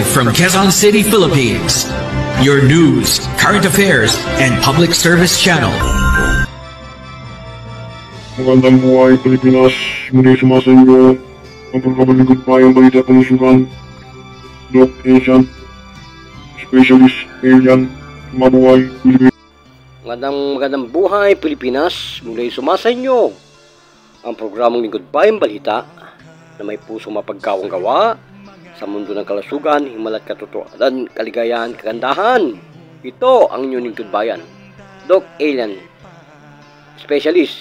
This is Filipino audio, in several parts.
Live from Quezon City, Philippines. Your news, current affairs, and public service channel. Magandang buhay Pilipinas, muli sumasayo ang programa ng Gutbayang Balita Kalusugan. Doc Asian, Specialist Alien, mabuhay Pilipinas. Magandang buhay Pilipinas, muli sumasayo ang programang Lingkod Bayang Balita na may pusong mapagkawang gawa sa mundo ng kalusugan, himala't katotohanan, kaligayahan, kagandahan. Ito ang inyong Lingkod Bayan, Doc Alien, Specialist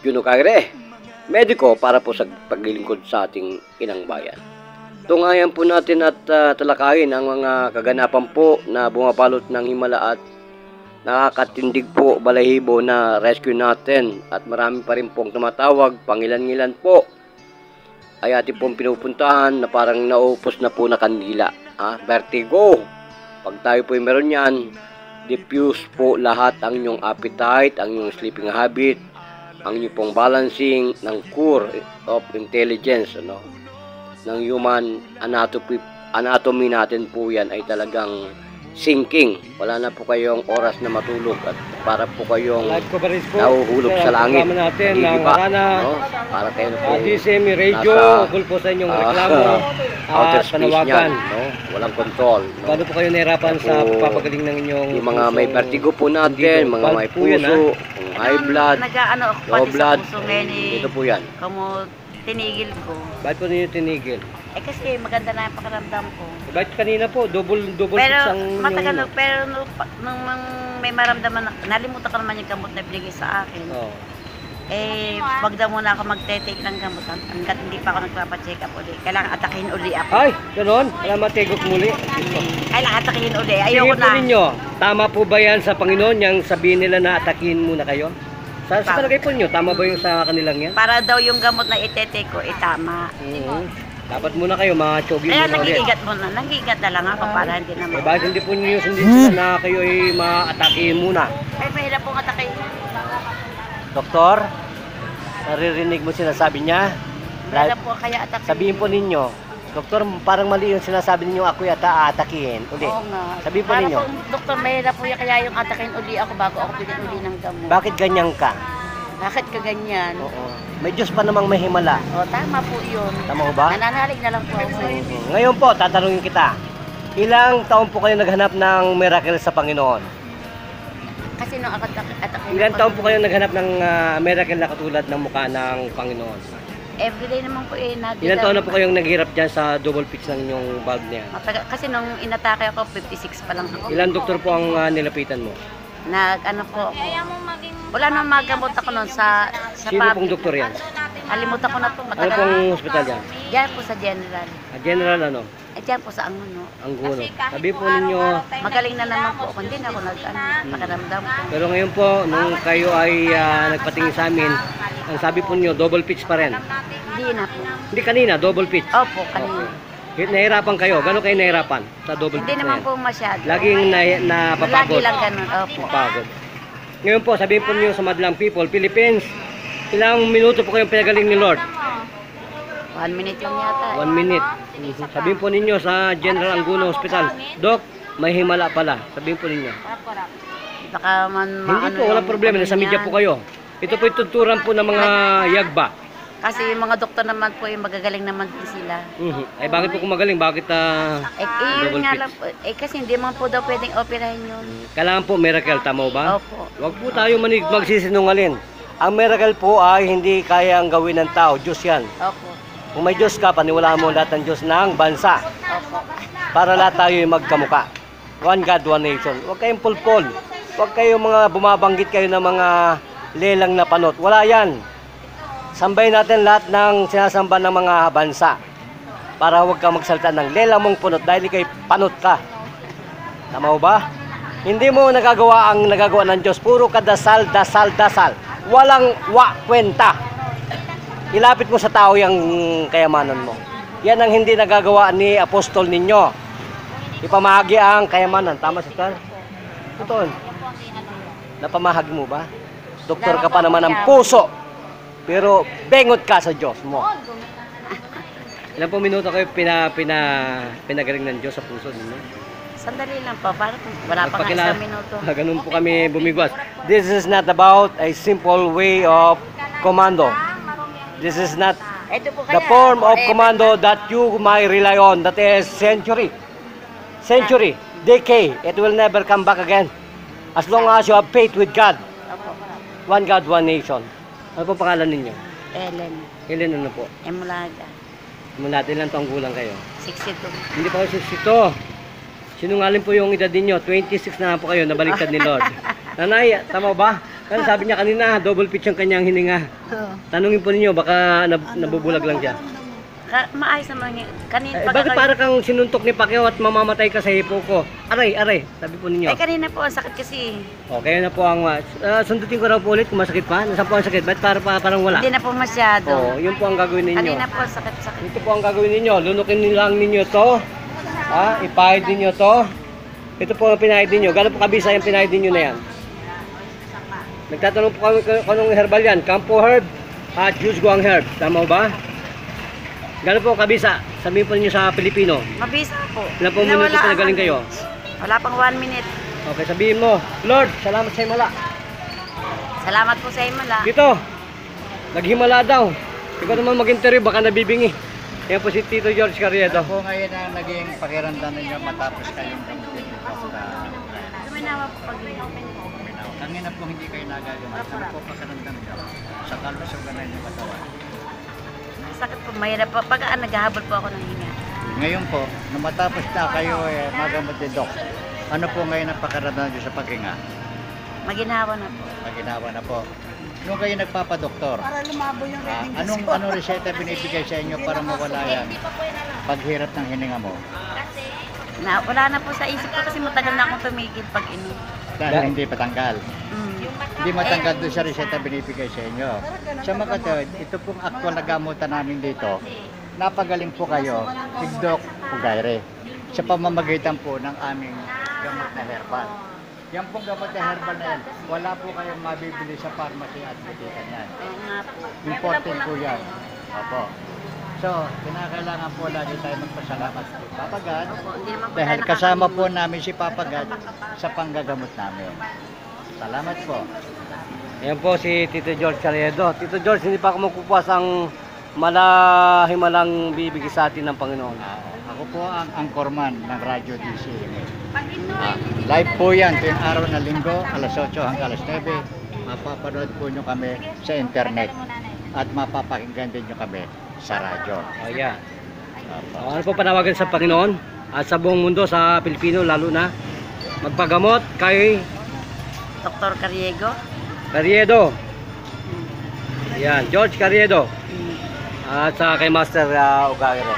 Juno Kagre, mediko para po sa paglilingkod sa ating inang bayan. Tungayan po natin at talakayin ang mga kaganapan po na bumabalot ng himala at nakakatindig po balahibo na rescue natin, at marami pa rin pong tumatawag, pangilan-ngilan po ay ating pong pinupuntahan na parang naupos na po na kandila. Vertigo. Pag tayo po meron yan, diffuse po lahat ang inyong appetite, ang inyong sleeping habit, ang inyong pong balancing ng core of intelligence, ng human anatomy natin po yan ay talagang sinking. Wala na po kayong oras na matulog at para po kayong nahuhulog sa langit. Nagigiba, para kayo na po DCM Radio, ukol po sa inyong reklamo at panawagan. Walang control. Paano po kayo nahirapan sa papagaling ng inyong yung mga may vertigo po natin, mga may puso, high blood, low blood, ito po yan. Kamo tinigil ko. Bakit po ninyo tinigil? Kasi maganda na yung pakiramdam ko. Bakit kanina po, double pero ang matagal na, pero nung may maramdaman, nalimutan ko naman yung gamot na binigay sa akin. Wag daw muna ako magte-take ng gamot hanggat hindi pa ako nagpapa-check up ulit. Kailangan atakihin uli ako. Ay, gano'n? Kailangan matigok muli? Kailangan atakihin uli. Ayoko na. Ninyo, tama po ba yan sa Panginoon, yung sabihin nila na atakihin muna kayo? Sa palagay po nyo, tama ba yung sa kanilang yan? Para daw yung gamot na itete ko, tama. Dapat muna kayo, mga chogi kaya muna ulit. nangiigat na lang ako para hindi naman. Bakit hindi po nyo sundin sila na kayo ay ma-atakihin muna? Mahirap pong atakihin. Doktor, naririnig mo sinasabi niya? Mahirap po kaya atakihin. Sabihin po ninyo, Doktor, parang mali yung sinasabi ninyo ako yata atakihin uli. Oo nga. Sabihin po ninyo. Doktor, mahirap po kaya yung atakihin uli ako bago ako bilhin uli ng gamot. Bakit ganyan ka? Bakit ka ganyan? Oo. May Diyos pa namang may himala. Tama po yun. Tama ba? Nananalig na lang po ako sa iyo. Ngayon po, tatanungin kita. Ilang taon po kayo naghanap ng miracle sa Panginoon? Kasi nung ako atakihin. Ilang taon po kayo naghanap ng miracle na katulad ng mukha ng Panginoon? Everyday naman po Ilang taon na po kayong naghirap dyan sa double pitch ng inyong valve niya? Kasi nung inatake ako, 56 pa lang ako. Ilang doktor po ang nilapitan mo? Nag-ano po ako. Wala nang magamot ako noon sa Sino pong doktor yan? Kalimutan ko na po. Ano pong hospital yan? Diyan po sa General. General ano? Diyan po sa Anguno. Anguno. Sabi po ninyo, magaling na naman po ako. Hindi na ako pakiramdam ko. Pero ngayon po, nung kayo ay nagpatingin sa amin, ang sabi po niyo, double pitch pa rin. Hindi na po. Hindi kanina, double pitch. Opo, kanina. Nahirapan kayo? Gano'n kayo nahirapan sa double pitch? Hindi naman po masyado. Laging napapagod? Lagi lang ganun, opo. Napapagod. Ngayon po, sabihin po niyo sa madlang people, Philippines, ilang minuto po kayong pinagaling ni Lord? 1 minute lang yata. 1 minute. Sabihin po ninyo sa General Anguno Hospital, Doc, may himala pala. Sabihin po ninyo. Baka Hindi po, walang problema. Nasa media po kayo. Ito po tuturan po ng mga yagba. Kasi yung mga doktor naman po, yung magagaling naman po sila. Ay bakit po kung magaling? Bakit yun nga lang po. Kasi hindi man po daw pwedeng operahin yun. Kailangan po miracle, tama ba? Opo. Huwag po tayo magsisinungaling. Ang miracle po ay hindi kayang gawin ng tao. Diyos yan. Opo. Kung may Diyos ka, paniwalaan mo lahat ng Diyos ng bansa. Opo. Para lahat tayo ay magkamuka. One God, one nation. Huwag kayong pulpol. Huwag kayong mga bumabanggit kayo ng mga lelang na panot. Wala yan. Sambay natin lahat ng sinasamba ng mga bansa para huwag ka magsalita ng lelang mong punot dahil ikay panot ka. Tama ba? Hindi mo nagagawa ang nagagawa ng Diyos. Puro ka dasal, dasal, dasal. Walang kwenta. Ilapit mo sa tao yung kayamanan mo. Yan ang hindi nagagawa ni apostol ninyo. Ipamahagi ang kayamanan. Tama si Sir? Ito. Napamahagi mo ba? Doktor ka pa naman ng puso. Pero bengot ka sa Diyos mo. Ilan po minuto kayo pinagaling ng Diyos sa puso ninyo? Sandali lang po, parang wala pa nga isang minuto. Ganun po kami bumigwas. This is not about a simple way of commando. This is not Ito po the kaya, form of forever commando that you might rely on. That is century, decade. It will never come back again. As long as you have faith with God. Opo. One God, one nation. Ano po pangalan ninyo? Ellen, Ilan ano po? Emulaga, Muna natin lang taong gulang kayo. 62. Hindi pa kayo 62. Sinungaling po yung edad ninyo. 26 na po kayo, nabaliktad ni Lord. Nanay, tama ba? Kasi sabi niya kanina, double pitch ang kanyang hininga. Tanungin po ninyo, baka nabubulag lang siya. Maayos naman niya. Kanina Bakit para kang sinuntok ni Pacquiao at mamamatay ka sa hipo ko? Aray, sabi po ninyo. kanina po, ang sakit kasi. Okay na po ang... sundutin ko raw po ulit kung masakit pa. Nasaan po ang sakit? Ba't parang wala? Hindi na po masyado. Yun po ang gagawin ninyo. Kanina po, sakit-sakit. Ito po ang gagawin ninyo. Lunukin lang ninyo to. Ipahid ninyo to. Ito po ang pinahid ninyo. Gano'n po kabisa yung pinahid ninyo na yan? Nagtatanong po kami kung anong herbal yan. Campo herb at Yusguang herb. Tama ba? Gano'n po kabisa? Sabihin po ninyo sa Pilipino. Mabisa po. Ilan po minuto pinagaling kayo? Wala pang 1 minute. Okay, sabihin mo, Lord, salamat sa himala. Salamat po sa Himala. Dito, naghimala daw. Ikaw naman mag-interview, baka nabibingi. Yan po si Tito George Carriedo. Po ngayon ang naging pakiramdam ninyo matapos kayong gamutin yung Tuminawa po pag Kanina po hindi kayo nagagamit. Ano po pakiramdam nyo sa kalusugan na inyong katawan? sakit po. Mahirap po. Pag naghahabol po ako ng hinga. Ngayon po, nung matapos na kayo magamot ni Doc, ano po ngayon ang pakiramdam nyo sa paghinga? Maginawa na po. Maginawa na po. Nung kayo nagpapadoktor, anong reseta binibigay sa inyo para mawala yan paghirap ng hininga mo? Wala na po sa isip ko kasi matagal na akong tumigil pag inom. Dahil hindi patanggal. Hindi matanggal doon sa reseta binibigay sa inyo. Sa mga kapatid, ito pong aktual na gamutan namin dito, napagaling po kayo, si Doc Ugayre, sa pamamagitan po ng aming gamot na herbal. Yan pong gamot na herbal na yan, wala po kayong mabibili sa pharmacy at butikan yan. Important po yan. Opo. So, kinakailangan po lagi tayo magpasalamat kay Papa God dahil kasama po namin si Papa God sa panggagamot namin. Salamat po. Ayan po si Tito George Carriedo. Tito George, hindi pa ako magpupuas ang malahimalang bibigay sa atin ng Panginoon. Ako po ang anchorman ng Radyo DCMA. Live po yan tuwing araw na linggo, alas 8 hanggang alas 9. Mapapanood po nyo kami sa internet at mapapakinggan din nyo kami sa radyo. Ayan. Ano po panawagan sa Panginoon at sa buong mundo, sa Pilipino lalo na, magpagamot kay Dr. Carriedo. Ayan, George Carriedo. At sa kay Master Ugayre.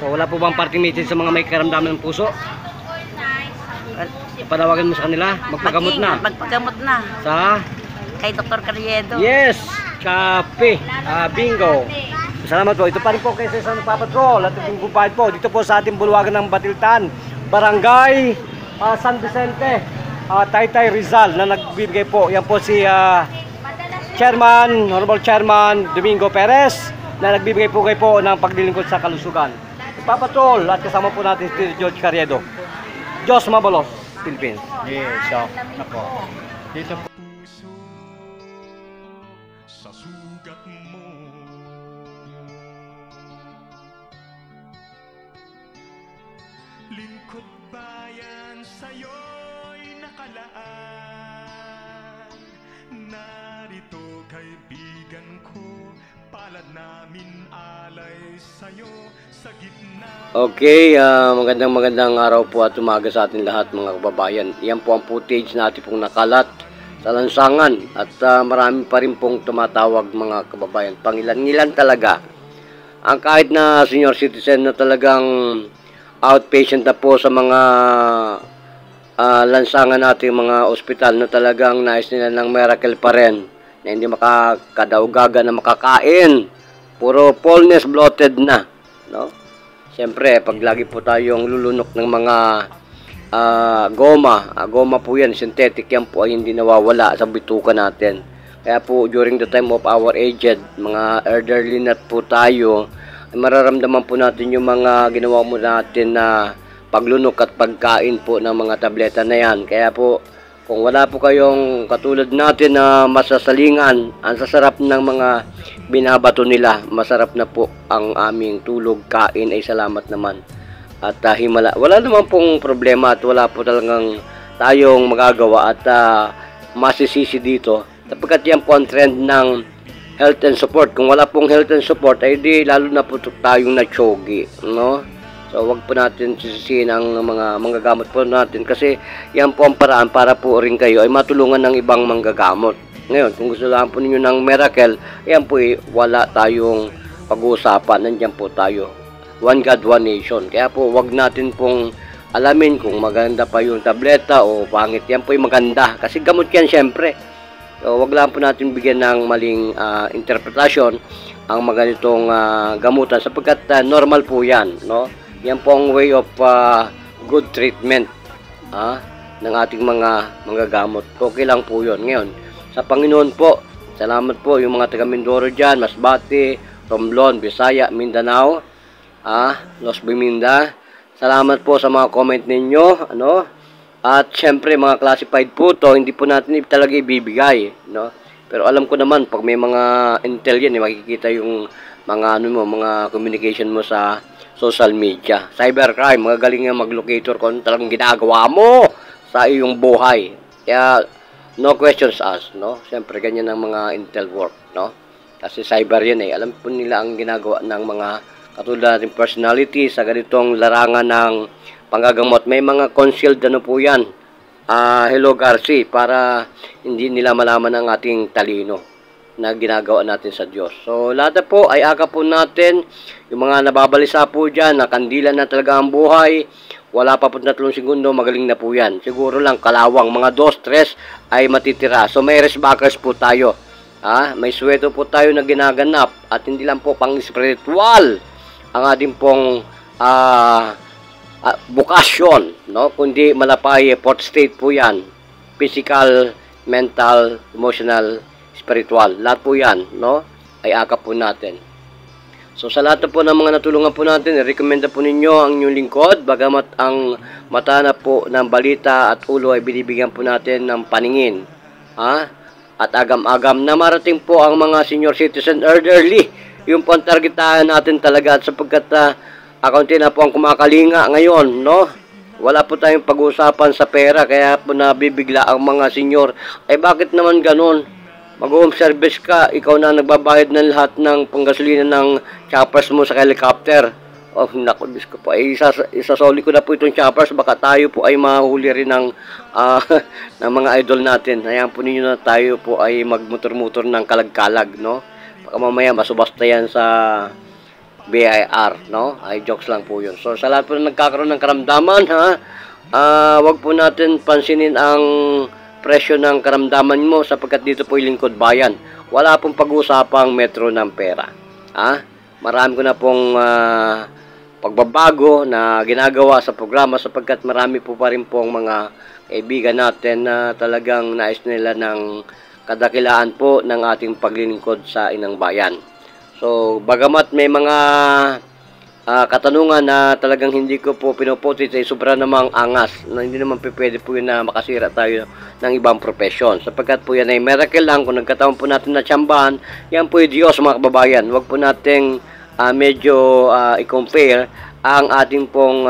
So wala po bang parting message sa mga may karamdaman ng puso? Panawagan mo sa kanila, magpagamot na. Magpagamot na. Sa? Kay Dr. Carriedo. Yes! Kape! Bingo! Salamat po. Ito pa rin po kayo sa nagpapatrol at yung gumpahid po. Dito po sa ating bulwagan ng Batiltan, Barangay San Vicente, Taytay Rizal na nagbibigay po. Yan po si Honorable Chairman Domingo Perez na nagbibigay po kayo po ng paglilingkod sa kalusugan. Nagpapatrol at kasama po natin si George Carriedo. Diyos Mabalos, Philippines. Yes, so, nako. Dito po. Sa sugat mo, lingkod bayan sa'yo'y nakalaan. Narito kaibigan ko, palad namin alay sa'yo sa gitna. Okay, magandang araw po at umaga sa atin lahat mga kababayan. Yan po ang footage natin pong nakalat sa lansangan at marami pa rin pong tumatawag mga kababayan. Pangilan-ngilan talaga. Ang kahit na senior citizen na talagang outpatient na po sa mga lansangan natin, mga ospital na talagang nais nila ng miracle pa rin na hindi makakadaugaga na makakain. Puro fullness bloated na, no? Siyempre, pag lagi po tayong lulunok ng mga goma po yan, synthetic yan po ay hindi nawawala sa bituka natin. Kaya po during the time of our aged, mga elderly na po tayo, mararamdaman po natin yung mga ginawa mo natin na paglunok at pagkain po ng mga tableta na yan. Kaya po, kung wala po kayong katulad natin na masasalingan, ang sasarap ng mga binabato nila, masarap na po ang aming tulog, kain ay salamat naman. At himala, wala naman pong problema at wala po talagang tayong magagawa at masisisi dito. Sapagkat yan po ang trend ng health and support. Kung wala pong health and support, ay di lalo na po tayong na-chogi, no? So, wag po natin sisisihin ang mga manggagamot po natin kasi yan po ang paraan para po rin kayo ay matulungan ng ibang manggagamot. Ngayon, kung gusto lang po ninyo ng miracle, yan po wala tayong pag-uusapan. Nandiyan po tayo. One God, one nation. Kaya po, wag natin pong alamin kung maganda pa yung tableta o pangit. Yan po maganda kasi gamot yan syempre. So, wag lang po natin bigyan ng maling interpretasyon ang mga ganitong gamutan sapagkat normal po yan, no? Yan po ang way of good treatment ng ating mga gamot. Okay lang po yun. Ngayon, sa Panginoon po, salamat po yung mga taga Mindoro dyan, Masbate, Romblon, Bisaya, Mindanao, Los Biminda. Salamat po sa mga comment ninyo, ano? At syempre mga classified po to, hindi po natin talaga ibibigay, no? Pero alam ko naman pag may mga intel yan, makikita yung mga mga communication mo sa social media. Cybercrime, magagaling nga mag-locator kung talagang ginagawa mo sa iyong buhay. Kaya, no questions asked, no? Siyempre, ganyan ang mga intel work, no? Kasi cyber yan eh. Alam po nila ang ginagawa ng mga katulad ng personality sa ganitong larangan ng panggagamot. May mga concealed ano po yan. Hello Garci, para hindi nila malaman ang ating talino na ginagawa natin sa Diyos. So, lahat po ay aga po natin. Yung mga nababalisa po dyan, nakandila na talaga ang buhay. Wala pa po 3 segundo, magaling na po yan. Siguro lang kalawang, mga 2-3 ay matitira. So, may resbackers po tayo. May sweto po tayo na ginaganap. At hindi lang po pang spiritual ang ating pong bukasyon, no? Kundi malapay, port state po yan. Physical, mental, emotional, spiritual. Lahat po yan, no? Ay akap po natin. So, sa lahat po ng mga natulungan po natin, recommenda po ninyo ang inyong lingkod. Bagamat ang mata na po ng balita at ulo ay binibigyan po natin ng paningin. At agam-agam na marating po ang mga senior citizen elderly. Yung po ang targetahan natin talaga at sapagkat akaunti na po ang kumakalinga ngayon, no? Wala po tayong pag-uusapan sa pera, kaya po nabibigla ang mga senior. Ay bakit naman ganun? Mag-home service ka, ikaw na nagbabayad ng lahat ng panggasolina ng choppers mo sa helicopter. Oh, naku, Diyos ko po. Isasoli ko na po itong choppers, baka tayo po ay mahuli rin ng mga idol natin. Hayaan po ninyo na tayo po ay magmotor-motor ng kalag-kalag, no? Baka mamaya masubasta yan sa BIR, no? Ay, jokes lang po yun. So, sa lahat po na nagkakaroon ng karamdaman, wag po natin pansinin ang presyo ng karamdaman mo sapagkat dito po yung lingkod bayan. Wala pong pag-usapang metro ng pera. Marami ko na pong pagbabago na ginagawa sa programa sapagkat marami po pa rin pong mga kaibigan natin na talagang nais nila ng kadakilaan po ng ating paglilingkod sa inang bayan. So, bagamat may mga katanungan na talagang hindi ko po pinopotit ay sobra namang angas na hindi naman pwede po yun na makasira tayo ng ibang profesyon. Sapagkat po yan ay miracle lang kung nagkataon po natin na tsambahan, yan po yung Diyos mga kababayan. Huwag po nating medyo i-compare ang ating pong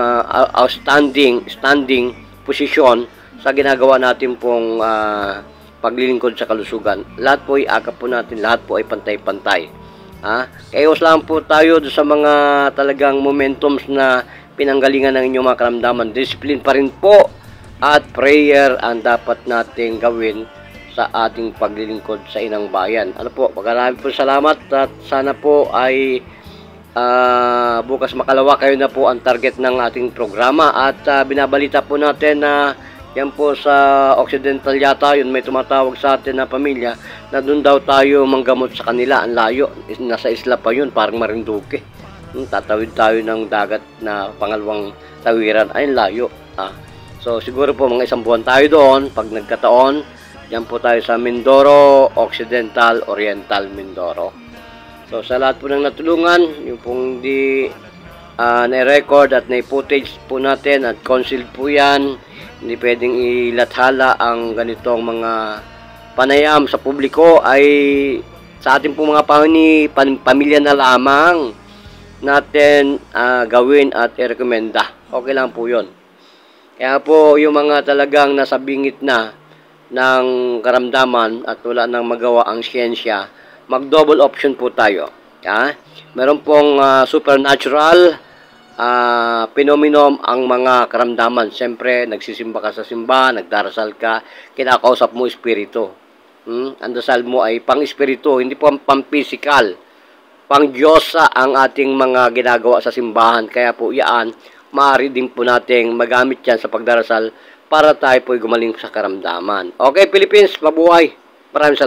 standing posisyon sa ginagawa natin pong paglilingkod sa kalusugan. Lahat po ay akap po natin, lahat po ay pantay-pantay. Kayos lang po tayo sa mga talagang momentums na pinanggalingan ng inyong mga karamdaman. Discipline pa rin po at prayer ang dapat nating gawin sa ating paglilingkod sa inang bayan. Ano po, maraming po salamat at sana po ay bukas makalawa kayo na po ang target ng ating programa at binabalita po natin na yan po sa Occidental yata, yun may tumatawag sa atin na pamilya na doon daw tayo manggamot sa kanila. Ang layo, nasa isla pa yun, parang Marinduque. Tatawid tayo ng dagat na pangalawang tawiran, ay layo. So siguro po mga 1 buwan tayo doon, pag nagkataon, yan po tayo sa Mindoro, Occidental, Oriental Mindoro. So sa lahat po ng natulungan, yung pong di na-record at na-footage po natin at concealed po yan, hindi pwedeng ilathala ang ganitong mga panayam sa publiko, ay sa ating po mga pamilya na lamang natin gawin at i-recommenda. Okay lang po yun. Kaya po yung mga talagang nasa bingit na ng karamdaman at wala nang magawa ang siyensya, mag-double option po tayo. Meron pong supernatural phenomenon ang mga karamdaman. Siyempre, nagsisimba ka sa simba, nagdarasal ka, kinakausap mo espiritu. Ang dasal mo ay pang-espiritu, hindi po pang-physical. Pang-Diyosa ang ating mga ginagawa sa simbahan. Kaya po yan, maaari din po nating magamit yan sa pagdarasal para tayo po gumaling sa karamdaman. Okay, Philippines, mabuhay. Maraming salamat.